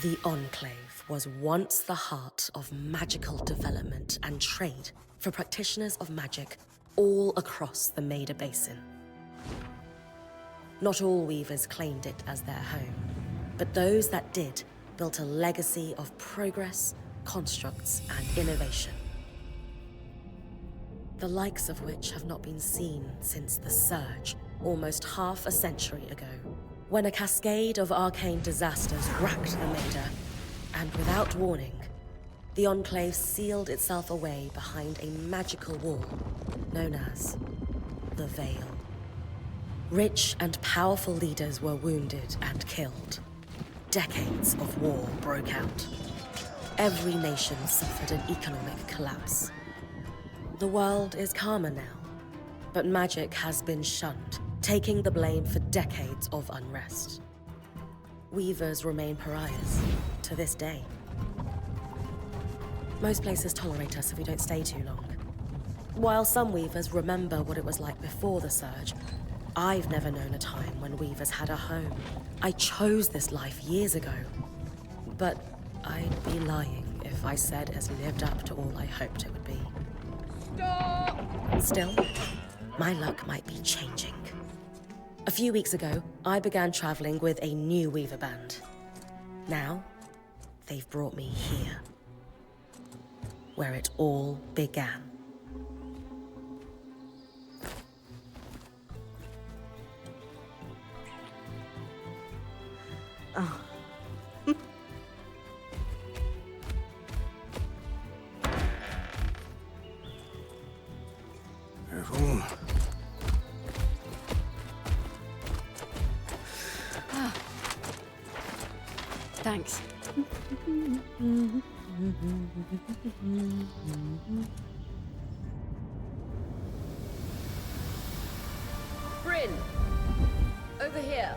The Enclave was once the heart of magical development and trade for practitioners of magic all across the Maida Basin. Not all weavers claimed it as their home, but those that did built a legacy of progress, constructs, and innovation. The likes of which have not been seen since the Surge, almost half a century ago, when a cascade of arcane disasters racked the Maida, and without warning, the Enclave sealed itself away behind a magical wall known as the Veil. Rich and powerful leaders were wounded and killed. Decades of war broke out. Every nation suffered an economic collapse. The world is calmer now, but magic has been shunned, taking the blame for decades of unrest. Weavers remain pariahs to this day. Most places tolerate us if we don't stay too long. While some weavers remember what it was like before the Surge, I've never known a time when weavers had a home. I chose this life years ago, but I'd be lying if I said it's lived up to all I hoped it would be. Stop! Still, my luck might be changing. A few weeks ago, I began traveling with a new weaver band. Now, they've brought me here, where it all began. Oh. Careful. Ah. Thanks. Bryn! Over here.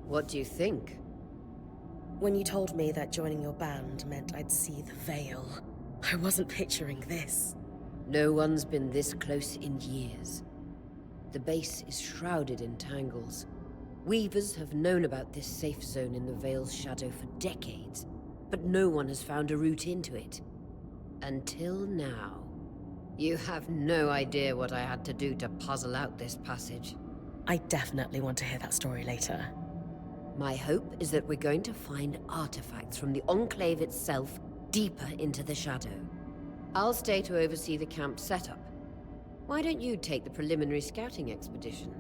What do you think? When you told me that joining your band meant I'd see the Veil, I wasn't picturing this. No one's been this close in years. The base is shrouded in tangles. Weavers have known about this safe zone in the Veil's shadow for decades, but no one has found a route into it. Until now. You have no idea what I had to do to puzzle out this passage. I definitely want to hear that story later. My hope is that we're going to find artifacts from the Enclave itself deeper into the shadow. I'll stay to oversee the camp setup. Why don't you take the preliminary scouting expedition?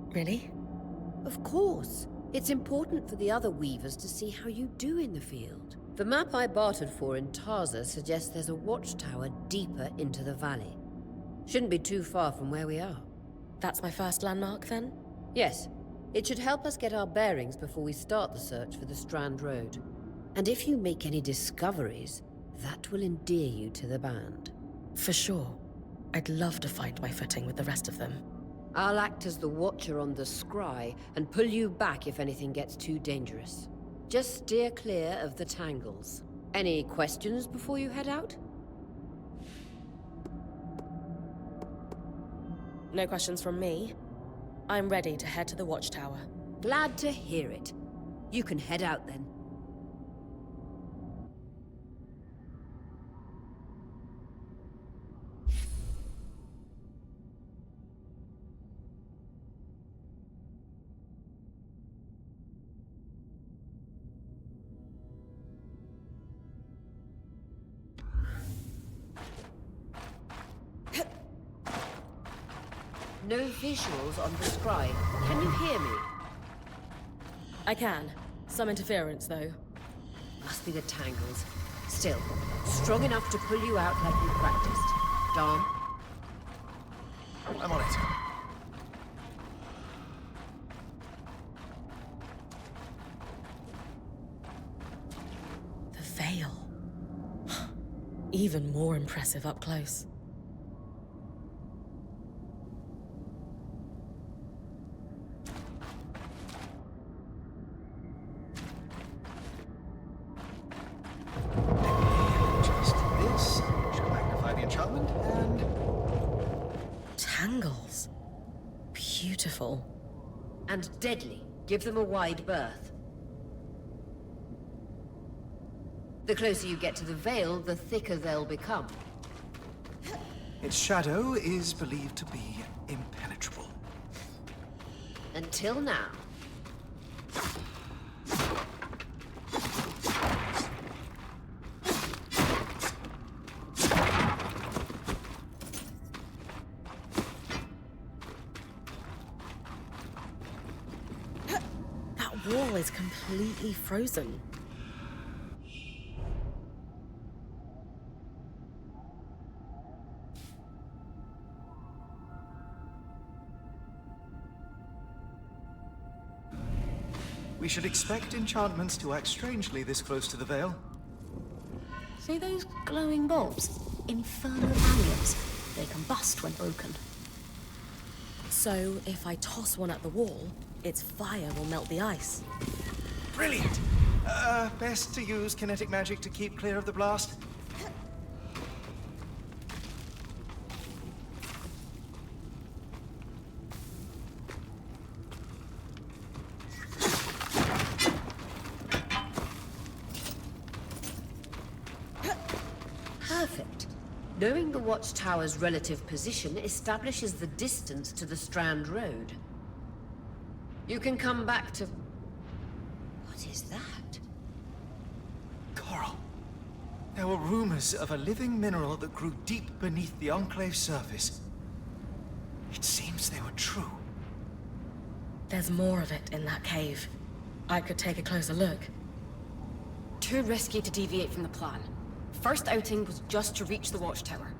Really? Of course. It's important for the other weavers to see how you do in the field. The map I bartered for in Tarza suggests there's a watchtower deeper into the valley. Shouldn't be too far from where we are. That's my first landmark, then? Yes. It should help us get our bearings before we start the search for the Strand Road. And if you make any discoveries, that will endear you to the band. For sure. I'd love to find my footing with the rest of them. I'll act as the watcher on the scry and pull you back if anything gets too dangerous. Just steer clear of the tangles. Any questions before you head out? No questions from me. I'm ready to head to the watchtower. Glad to hear it. You can head out then. No visuals on the scry. Can you hear me? I can. Some interference, though. Must be the tangles. Still, strong enough to pull you out like you practiced. Dom? I'm on it. The Veil. even more impressive up close. Just this should magnify the enchantment, and Tangles. Beautiful. And deadly. Give them a wide berth. The closer you get to the Veil, the thicker they'll become. its shadow is believed to be impenetrable. Until now. That wall is completely frozen. We should expect enchantments to act strangely this close to the Veil. See those glowing bulbs? Infernal amulets. They combust when broken. So, if I toss one at the wall, its fire will melt the ice. Brilliant! Best to use kinetic magic to keep clear of the blast. Perfect. Knowing the watchtower's relative position establishes the distance to the Strand Road. You can come back to... What is that? Coral. There were rumors of a living mineral that grew deep beneath the Enclave's surface. It seems they were true. There's more of it in that cave. I could take a closer look. Too risky to deviate from the plan. First outing was just to reach the watchtower.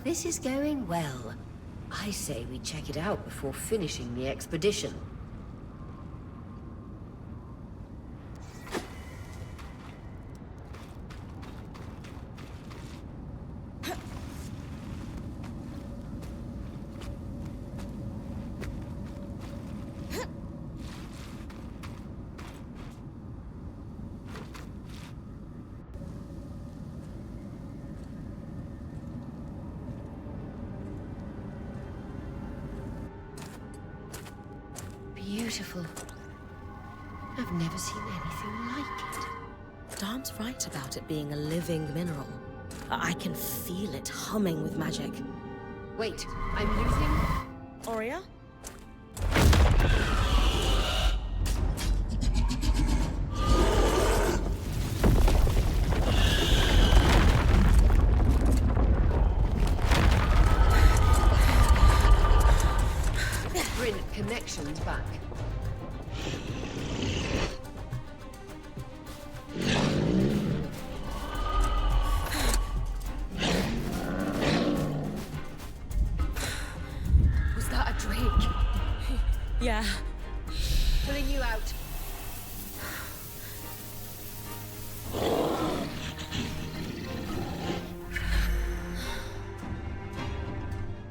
This is going well. I say we check it out before finishing the expedition. Beautiful. I've never seen anything like it. Darm's right about it being a living mineral. I can feel it humming with magic. Wait, I'm losing... Aurea? Bryn, connections back. Was that a drake? Yeah. Pulling you out.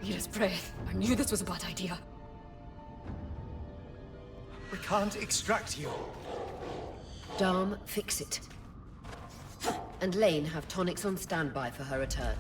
Mira's breath. I knew this was a bad idea. We can't extract you. Darm, fix it. And Lane have tonics on standby for her return.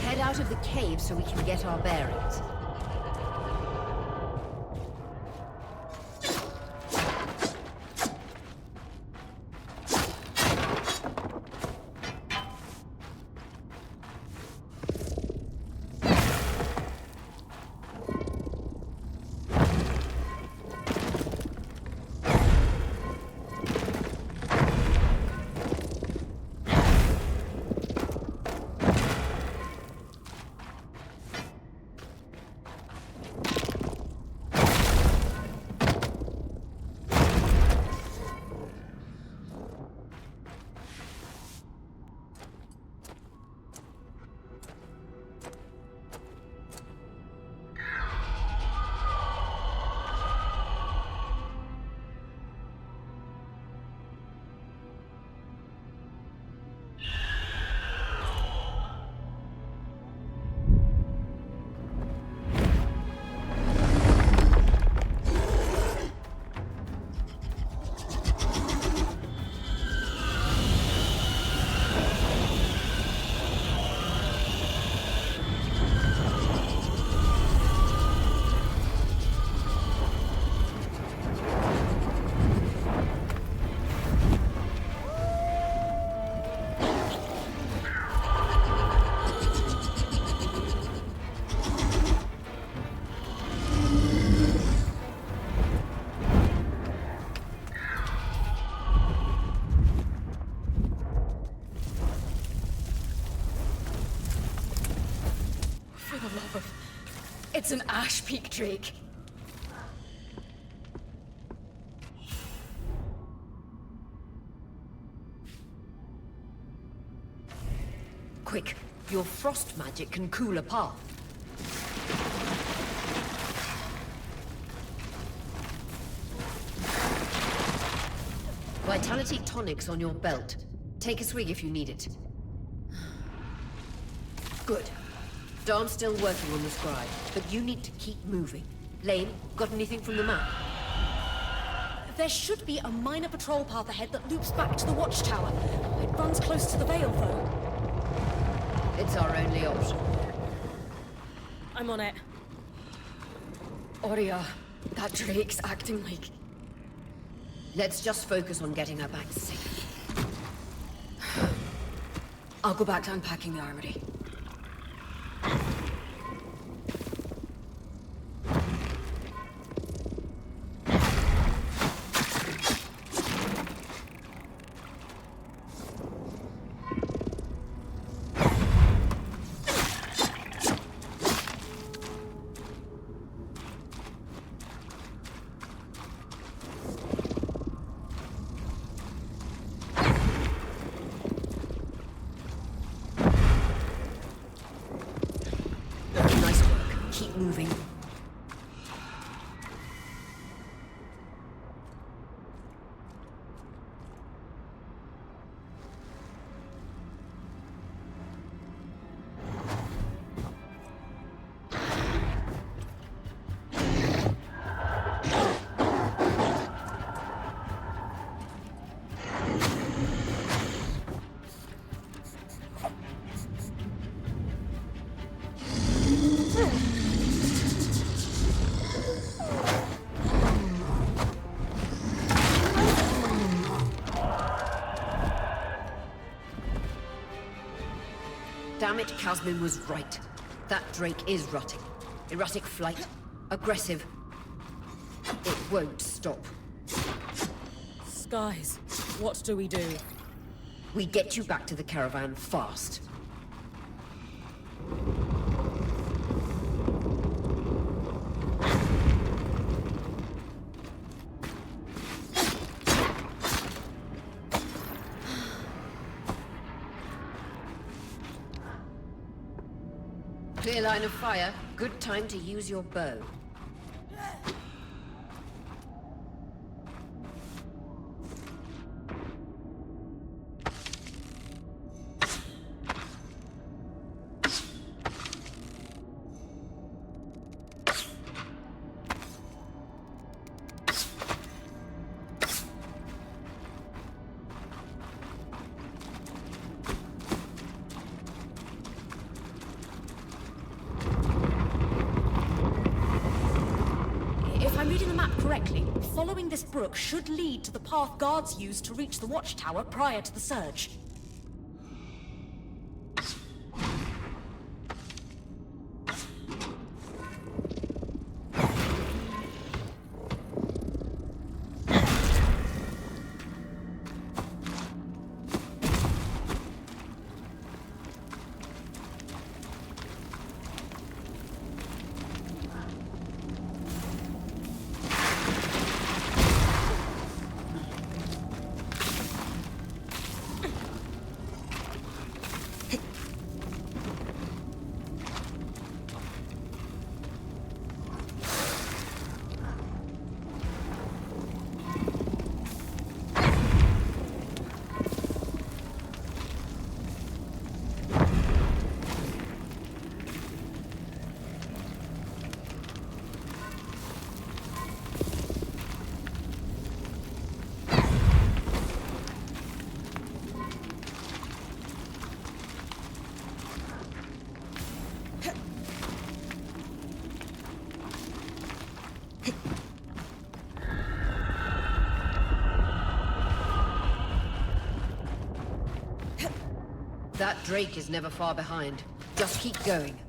Head out of the cave so we can get our bearings. It's an ash peak drake. Quick, your frost magic can cool a path. Vitality tonics on your belt. Take a swig if you need it. Good. Darn's still working on the scribe, but you need to keep moving. Lane, got anything from the map? There should be a minor patrol path ahead that loops back to the watchtower. It runs close to the Vale, though. It's our only option. I'm on it. Aurea, that drake's acting like... Let's just focus on getting her back safe. I'll go back to unpacking the armory. Nice work. Keep moving. Damn it, Casmin was right. That drake is rutting. Erratic flight. Aggressive. It won't stop. Skies, what do we do? We get you back to the caravan fast. Clear line of fire. Good time to use your bow. If I'm reading the map correctly, following this brook should lead to the path guards used to reach the watchtower prior to the surge. That drake is never far behind. Just keep going.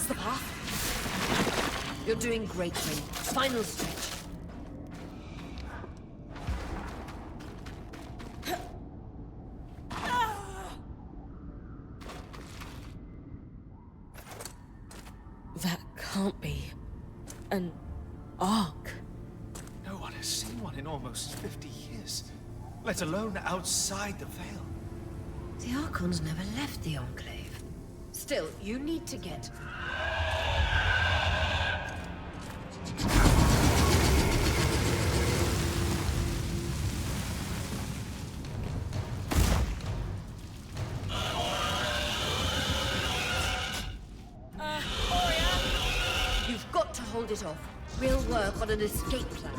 That's the path. You're doing great, Bryn. Final stretch. That can't be an ark. No one has seen one in almost 50 years, let alone outside the Veil. The Archons never left the Enclave. Still, you need to get... You've got to hold it off. We'll work on an escape plan.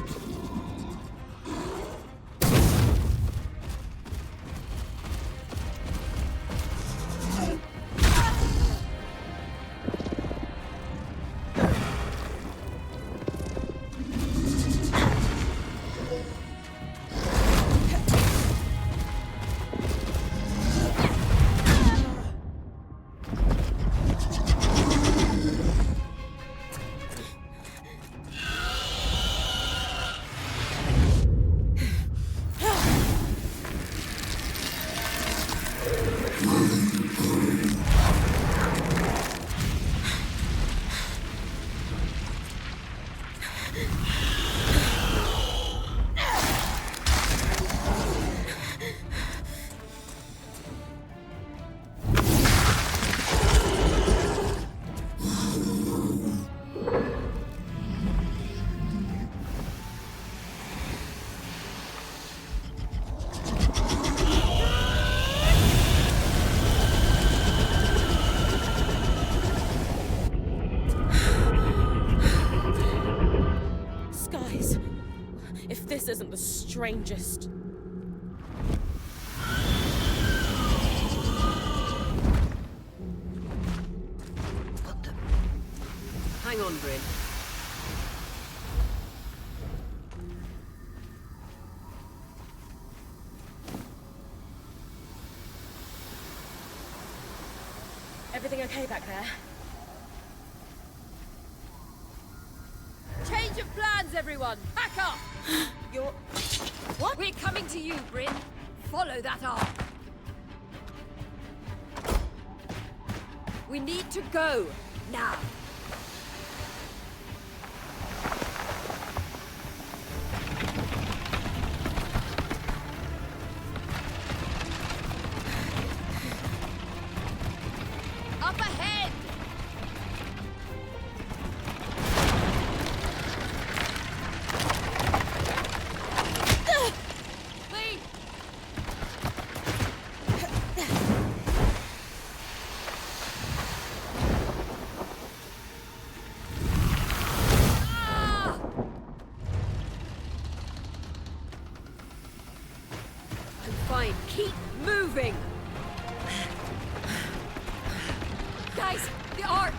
If this isn't the strangest... What the... Hang on, Bryn. Everything okay back there? Change of plans, everyone! Back up! You're... What? We're coming to you, Bryn. Follow that arc. We need to go. Now. Up ahead! Lead! Ah! I'm fine. Keep moving! Guys, the arc!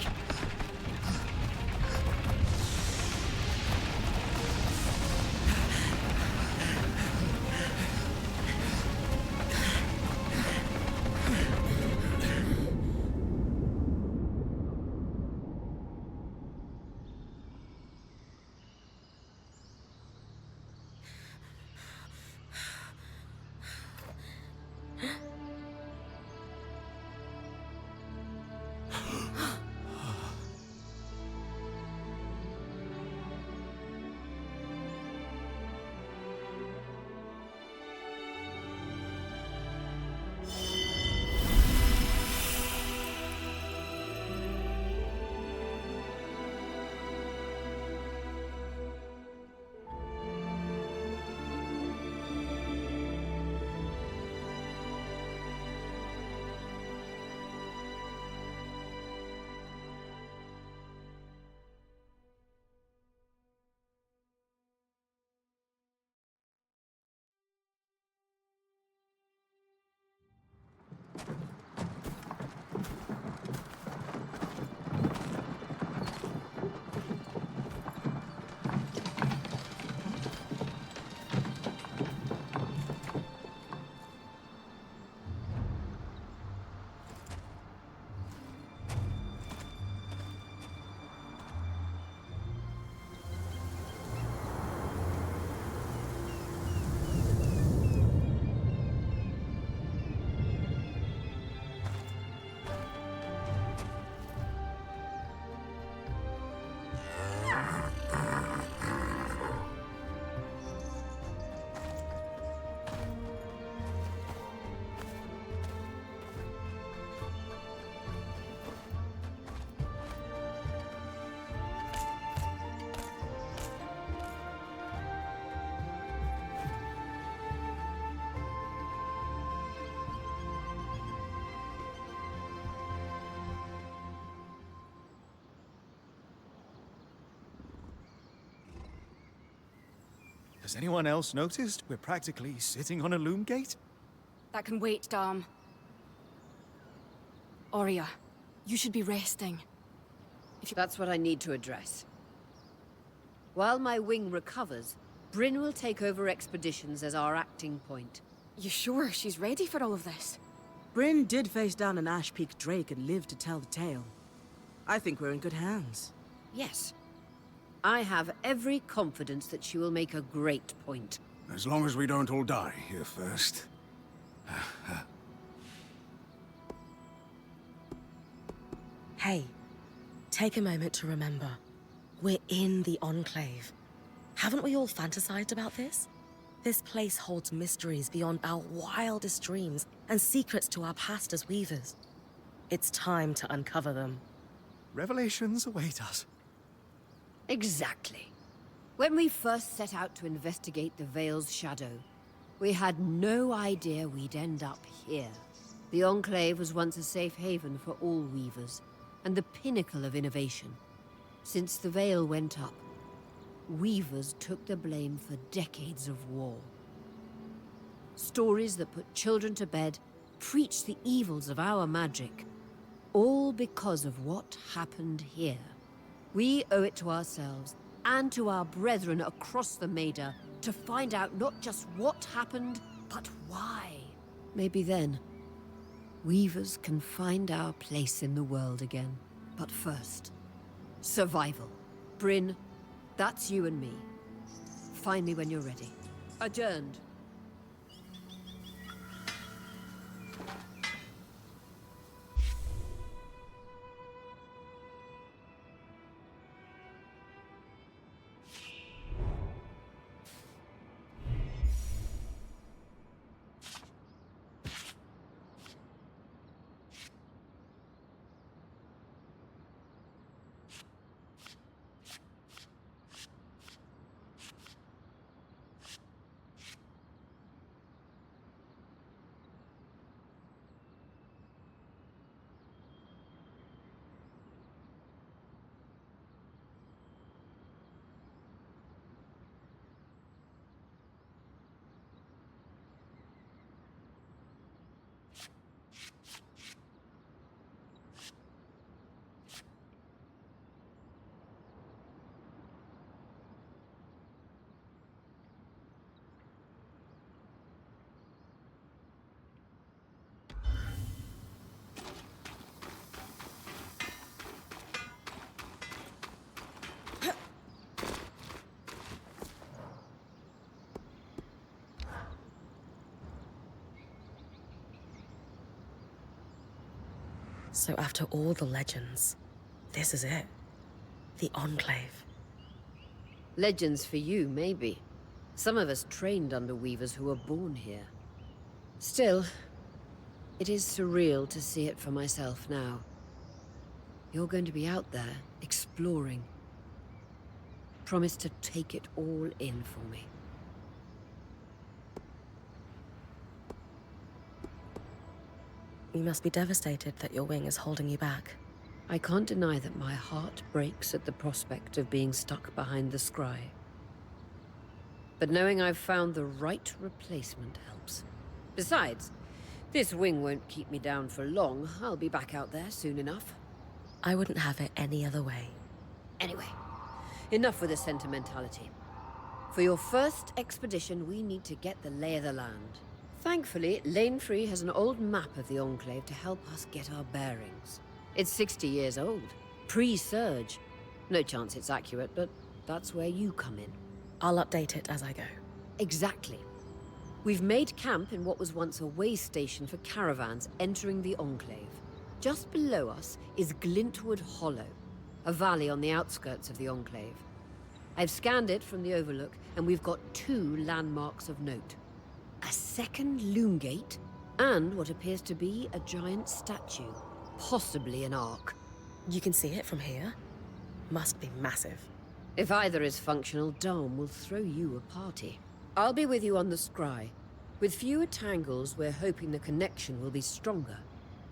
Has anyone else noticed we're practically sitting on a loom gate? That can wait, Dom. Aurea, you should be resting. That's what I need to address. While my wing recovers, Bryn will take over expeditions as our acting point. You sure she's ready for all of this? Bryn did face down an Ash Peak Drake and lived to tell the tale. I think we're in good hands. Yes. I have every confidence that she will make a great point. As long as we don't all die here first. Hey, take a moment to remember. We're in the Enclave. Haven't we all fantasized about this? This place holds mysteries beyond our wildest dreams and secrets to our past as weavers. It's time to uncover them. Revelations await us. Exactly. When we first set out to investigate the Veil's shadow, we had no idea we'd end up here. The Enclave was once a safe haven for all weavers, and the pinnacle of innovation. Since the Veil went up, weavers took the blame for decades of war. Stories that put children to bed, preached the evils of our magic, all because of what happened here. We owe it to ourselves and to our brethren across the Maida to find out not just what happened, but why. Maybe then, weavers can find our place in the world again. But first, survival. Bryn, that's you and me. Find me when you're ready. Adjourned. So after all the legends, this is it. The Enclave. Legends for you, maybe. Some of us trained under weavers who were born here. Still, it is surreal to see it for myself now. You're going to be out there, exploring. Promise to take it all in for me. You must be devastated that your wing is holding you back. I can't deny that my heart breaks at the prospect of being stuck behind the scry. But knowing I've found the right replacement helps. Besides, this wing won't keep me down for long. I'll be back out there soon enough. I wouldn't have it any other way. Anyway, enough with the sentimentality. For your first expedition, we need to get the lay of the land. Thankfully, Lane Free has an old map of the Enclave to help us get our bearings. It's 60 years old, pre-Surge. No chance it's accurate, but that's where you come in. I'll update it as I go. Exactly. We've made camp in what was once a way station for caravans entering the Enclave. Just below us is Glintwood Hollow, a valley on the outskirts of the Enclave. I've scanned it from the Overlook, and we've got 2 landmarks of note. A second loom gate, and what appears to be a giant statue, possibly an ark. You can see it from here? Must be massive. If either is functional, Dom will throw you a party. I'll be with you on the scry. With fewer tangles, we're hoping the connection will be stronger.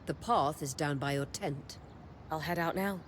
The path is down by your tent. I'll head out now.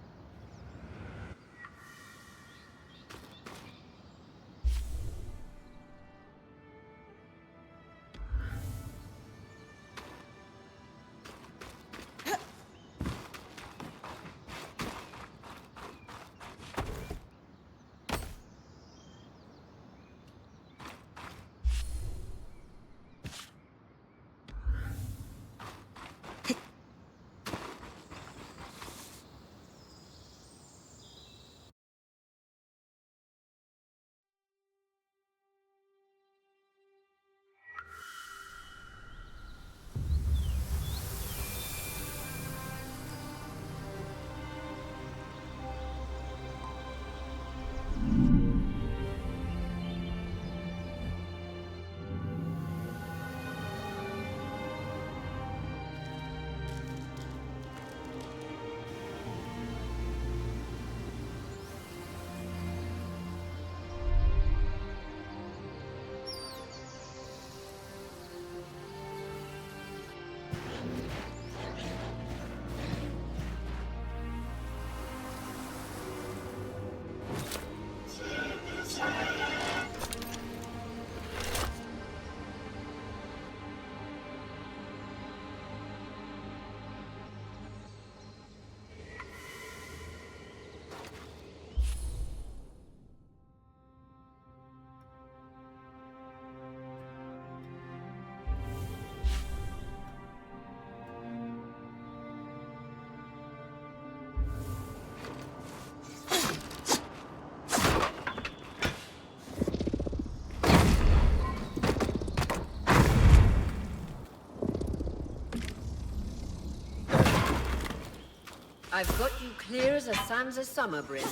I've got you clear as a Sansa summer brim.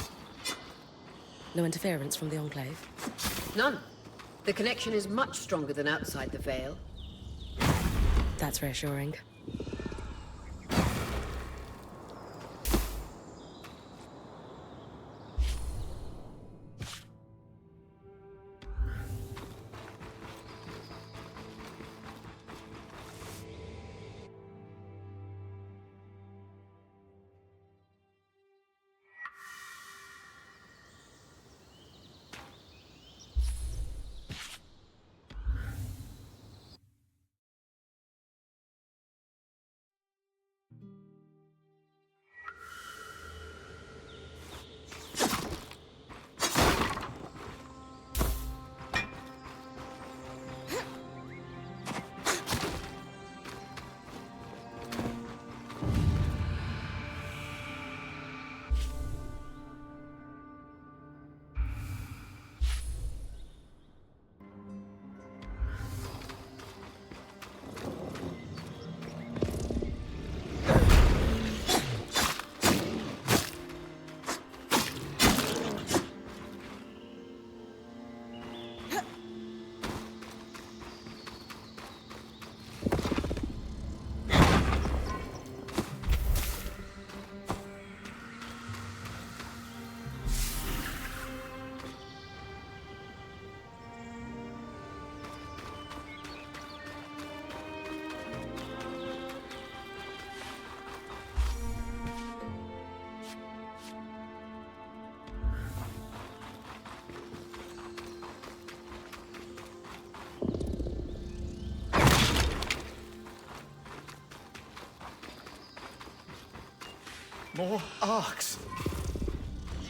No interference from the Enclave? None. The connection is much stronger than outside the Vale. That's reassuring. More arcs.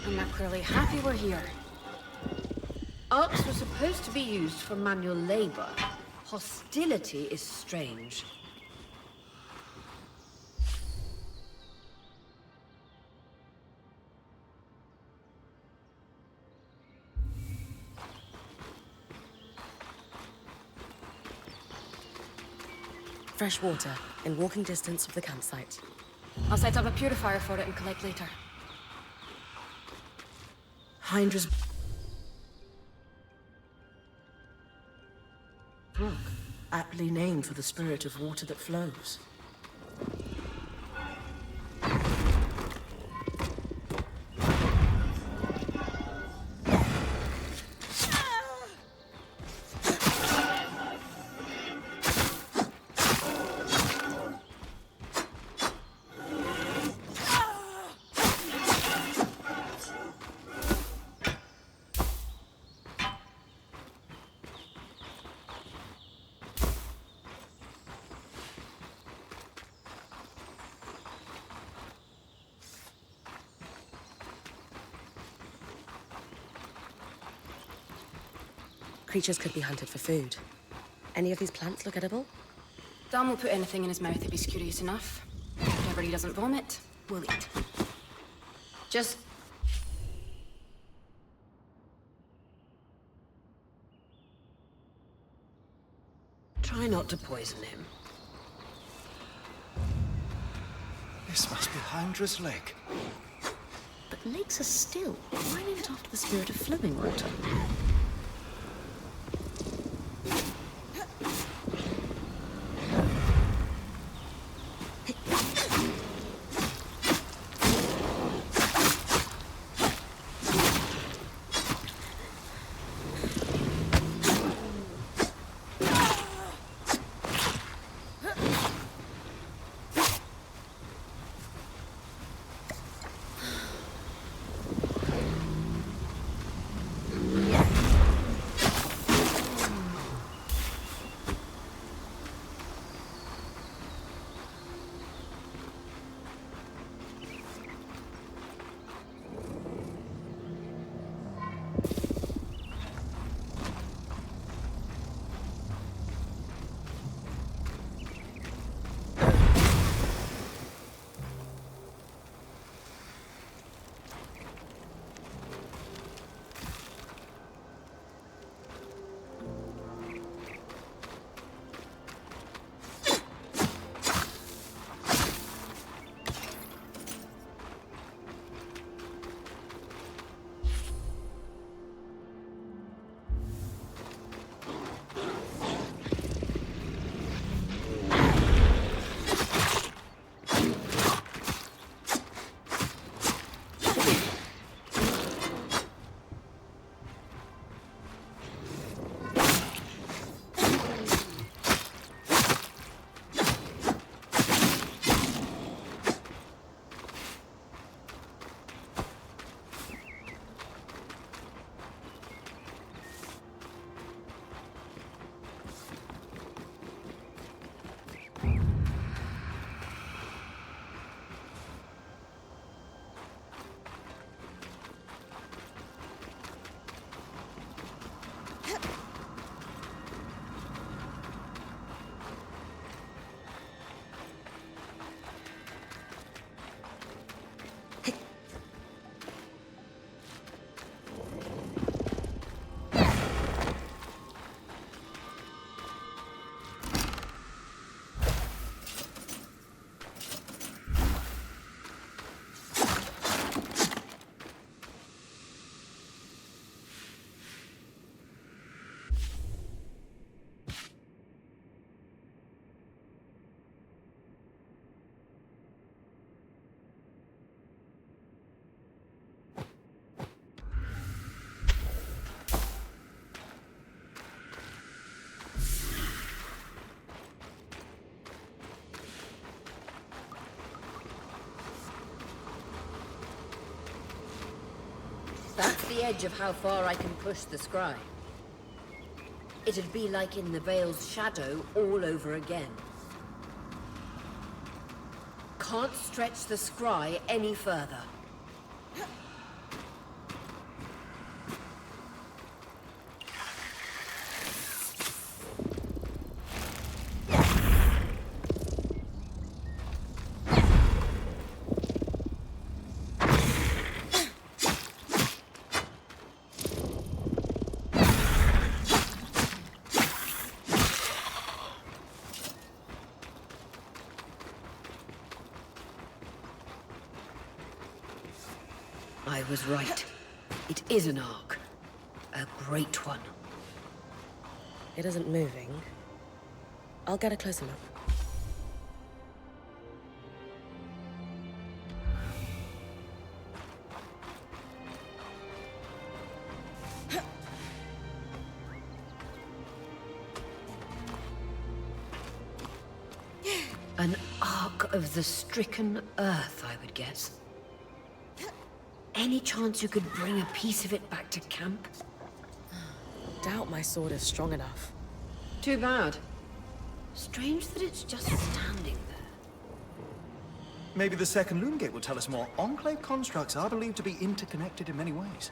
I'm not clearly happy we're here. Arcs were supposed to be used for manual labor. Hostility is strange. Fresh water, in walking distance of the campsite. I'll set up a purifier for it and collect later. Hydra's brook, aptly named for the spirit of water that flows. Creatures could be hunted for food. Any of these plants look edible? Dom will put anything in his mouth if he's curious enough. Whatever he doesn't vomit, we'll eat. Just... try not to poison him. This must be Hydra's lake. But lakes are still. Why name it after the spirit of flowing water? the edge of how far I can push the scry. It'd be like in the Veil's shadow all over again. Can't stretch the scry any further. I was right. It is an arc. A great one. It isn't moving. I'll get a closer look. An arc of the stricken earth, I would guess. Any chance you could bring a piece of it back to camp? Doubt my sword is strong enough. Too bad. Strange that it's just standing there. Maybe the second loom gate will tell us more. Enclave constructs are believed to be interconnected in many ways.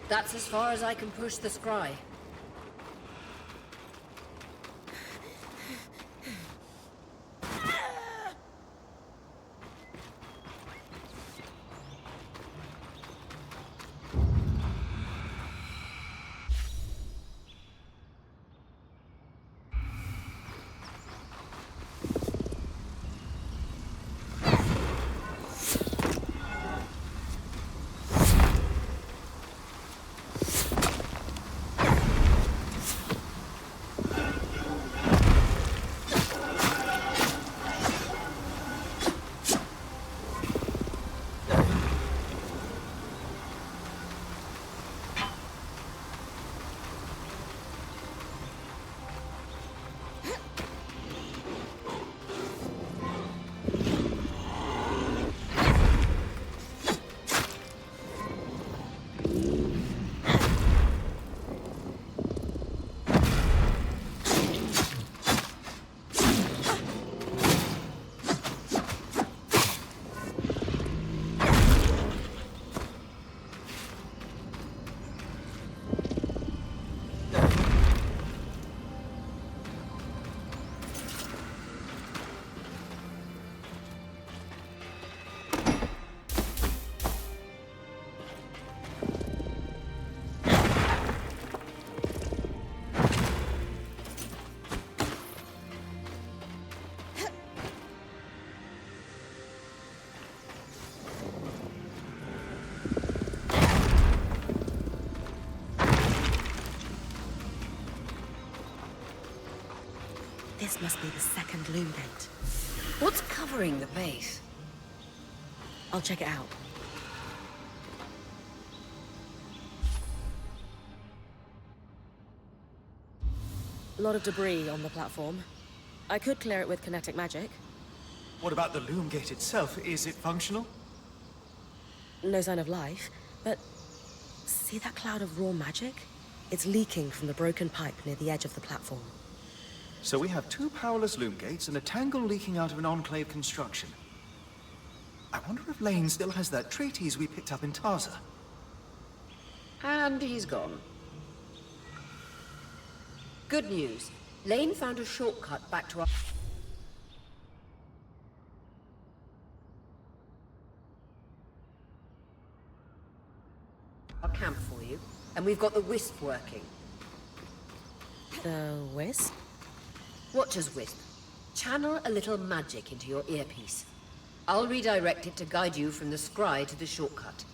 That's as far as I can push the scry. This must be the second loom gate. What's covering the base? I'll check it out. A lot of debris on the platform. I could clear it with kinetic magic. What about the loom gate itself? Is it functional? No sign of life, but see that cloud of raw magic? It's leaking from the broken pipe near the edge of the platform. So we have 2 powerless loom gates and a tangle leaking out of an Enclave construction. I wonder if Lane still has that treatise we picked up in Taza. And he's gone. Good news. Lane found a shortcut back to our camp for you, and we've got the wisp working. The Wisp? Watch as wisp. Channel a little magic into your earpiece. I'll redirect it to guide you from the scry to the shortcut.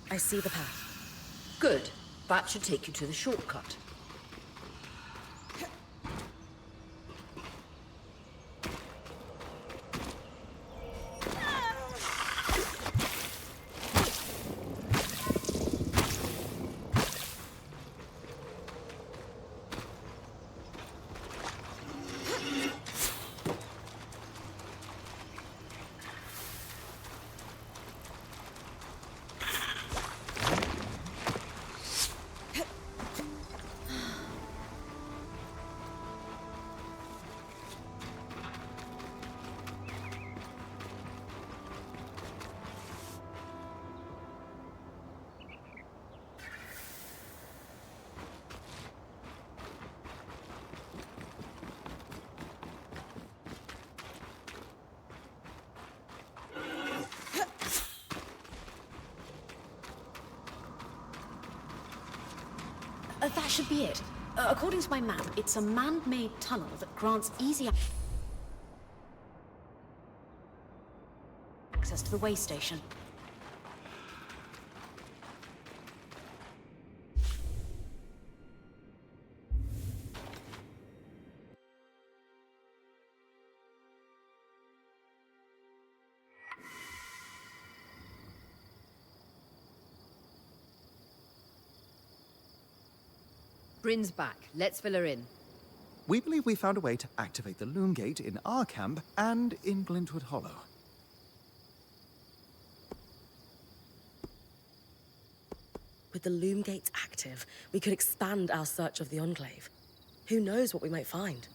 I see the path. Good. That should take you to the shortcut. That should be it. According to my map, it's a man-made tunnel that grants easy access to the way station. Bryn's back. Let's fill her in. We believe we found a way to activate the loom gate in our camp and in Glintwood Hollow. With the loom gates active, we could expand our search of the Enclave. Who knows what we might find?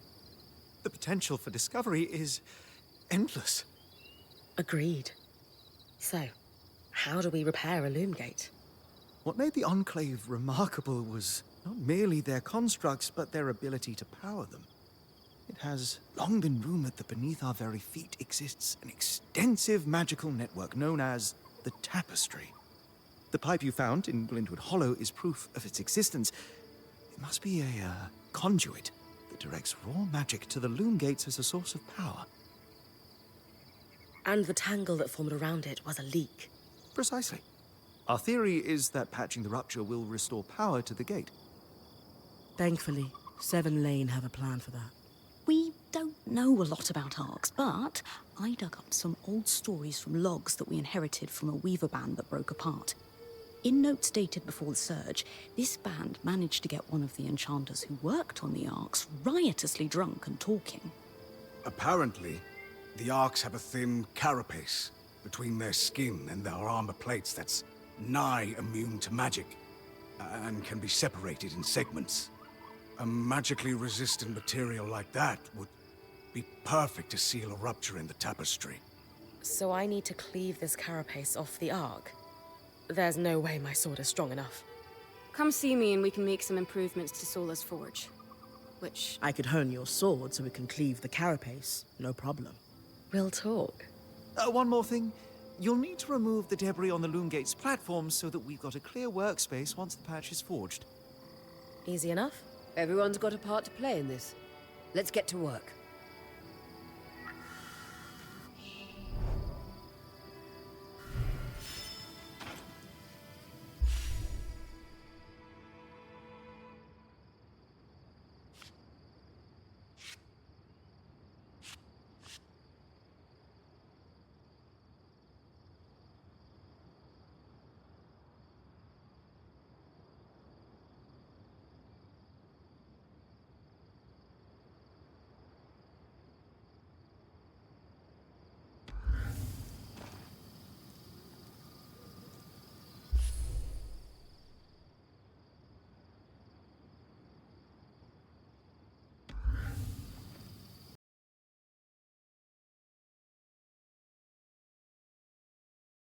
The potential for discovery is endless. Agreed. So, how do we repair a loom gate? What made the Enclave remarkable was not merely their constructs, but their ability to power them. It has long been rumored that beneath our very feet exists an extensive magical network known as the Tapestry. The pipe you found in Glintwood Hollow is proof of its existence. It must be a conduit that directs raw magic to the loom gates as a source of power. And the tangle that formed around it was a leak. Precisely. Our theory is that patching the rupture will restore power to the gate. Thankfully, Seven Lane have a plan for that. We don't know a lot about Arcs, but I dug up some old stories from logs that we inherited from a weaver band that broke apart. In notes dated before the Surge, this band managed to get one of the enchanters who worked on the Arcs riotously drunk and talking. Apparently, the Arcs have a thin carapace between their skin and their armor plates that's nigh immune to magic, and can be separated in segments. A magically resistant material like that would be perfect to seal a rupture in the tapestry. So I need to cleave this carapace off the Arc? There's no way my sword is strong enough. Come see me and we can make some improvements to Sola's forge. Which... I could hone your sword so we can cleave the carapace, no problem. We'll talk. One more thing. You'll need to remove the debris on the loom gate's platform so that we've got a clear workspace once the patch is forged. Easy enough? Everyone's got a part to play in this. Let's get to work.